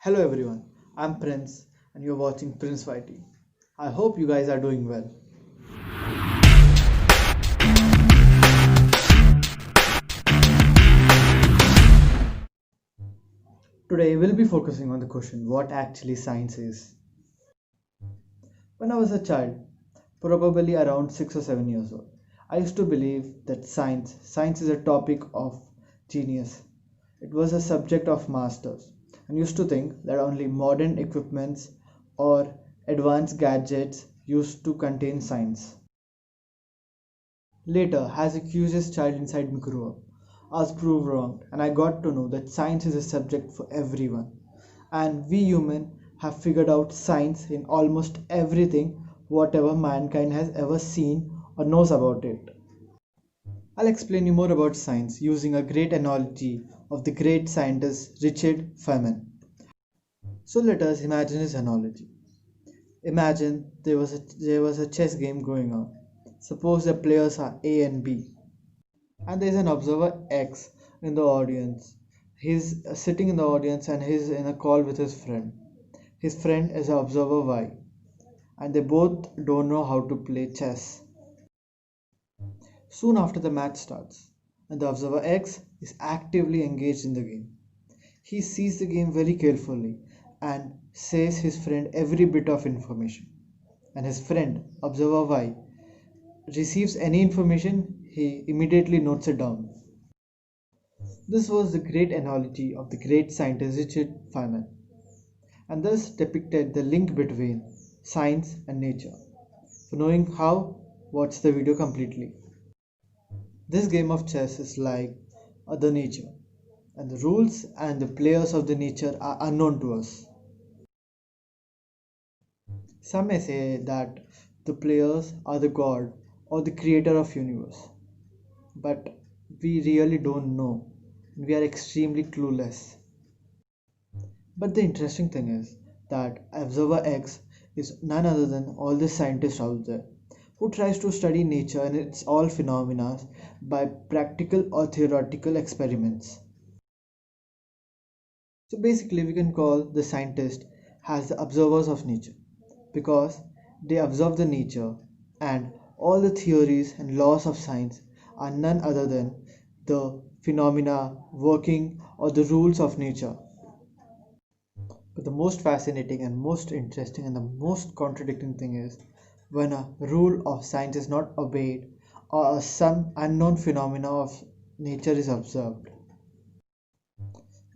Hello everyone, I'm Prince and you're watching Prince YT. I hope you guys are doing well. Today we'll be focusing on the question what actually science is. When I was a child, probably around 6 or 7 years old, I used to believe that science is a topic of genius. It was a subject of masters and used to think that only modern equipments or advanced gadgets used to contain science. Later, as a curious child inside me grew up, I was proved wrong and I got to know that science is a subject for everyone. And we humans have figured out science in almost everything whatever mankind has ever seen or knows about it. I'll explain you more about science using a great analogy of the great scientist Richard Feynman. So let us imagine his analogy. Imagine there was a chess game going on. Suppose the players are A and B and there is an observer X in the audience. He's sitting in the audience and he's in a call with his friend. His friend is observer Y, and they both don't know how to play chess. Soon after the match starts, and the observer X is actively engaged in the game. He sees the game very carefully and says his friend every bit of information. And his friend, observer Y, receives any information, he immediately notes it down. This was the great analogy of the great scientist Richard Feynman, and thus depicted the link between science and nature. For knowing how, watch the video completely. This game of chess is like the nature, and the rules and the players of the nature are unknown to us. Some may say that the players are the god or the creator of universe, but we really don't know. We are extremely clueless. But the interesting thing is that Observer X is none other than all the scientists out there who tries to study nature and its all phenomena by practical or theoretical experiments. So basically we can call the scientist as the observers of nature because they observe the nature, and all the theories and laws of science are none other than the phenomena working or the rules of nature. But the most fascinating and most interesting and the most contradicting thing is when a rule of science is not obeyed or some unknown phenomena of nature is observed.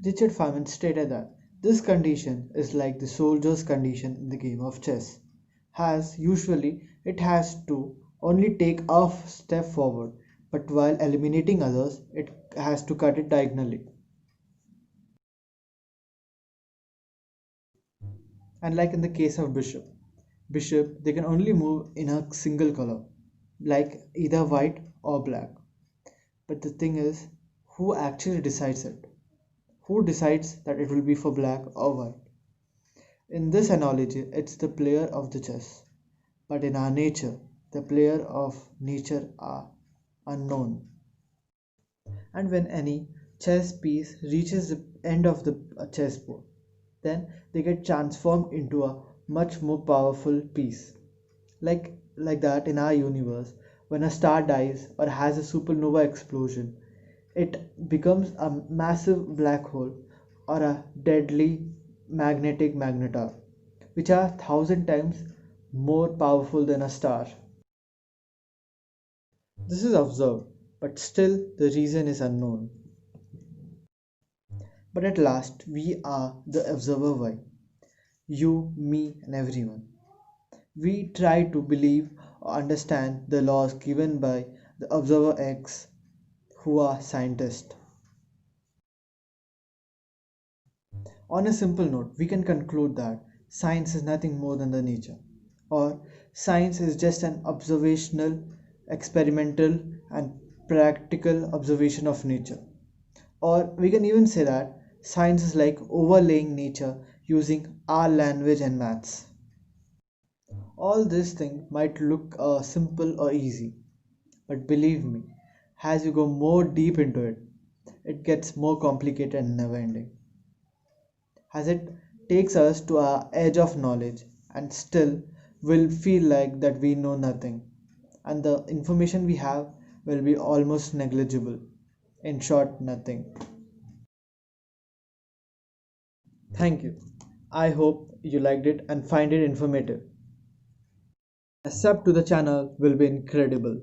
Richard Feynman stated that this condition is like the soldier's condition in the game of chess. As usually it has to only take a step forward, but while eliminating others, it has to cut it diagonally. And like in the case of bishop they can only move in a single color, like either white or black. But the thing is, who actually decides it? Who decides that it will be for black or white? In this analogy, it's the player of the chess. But in our nature, the player of nature are unknown. And when any chess piece reaches the end of the chessboard, then they get transformed into a much more powerful piece. Like that in our universe, when a star dies or has a supernova explosion, it becomes a massive black hole or a deadly magnetic magnetar, which are 1,000 times more powerful than a star. This is observed, but still the reason is unknown. But at last, we are the observer Y, you, me, and everyone. We try to believe or understand the laws given by the observer X, who are scientists. On a simple note, we can conclude that science is nothing more than the nature, or science is just an observational, experimental, and practical observation of nature. Or we can even say that science is like overlaying nature using our language and maths. All this thing might look simple or easy, but believe me, as you go more deep into it, it gets more complicated and never ending. As it takes us to our edge of knowledge, and still we'll feel like that we know nothing, and the information we have will be almost negligible. In short, nothing. Thank you. I hope you liked it and find it informative. A sub to the channel will be incredible.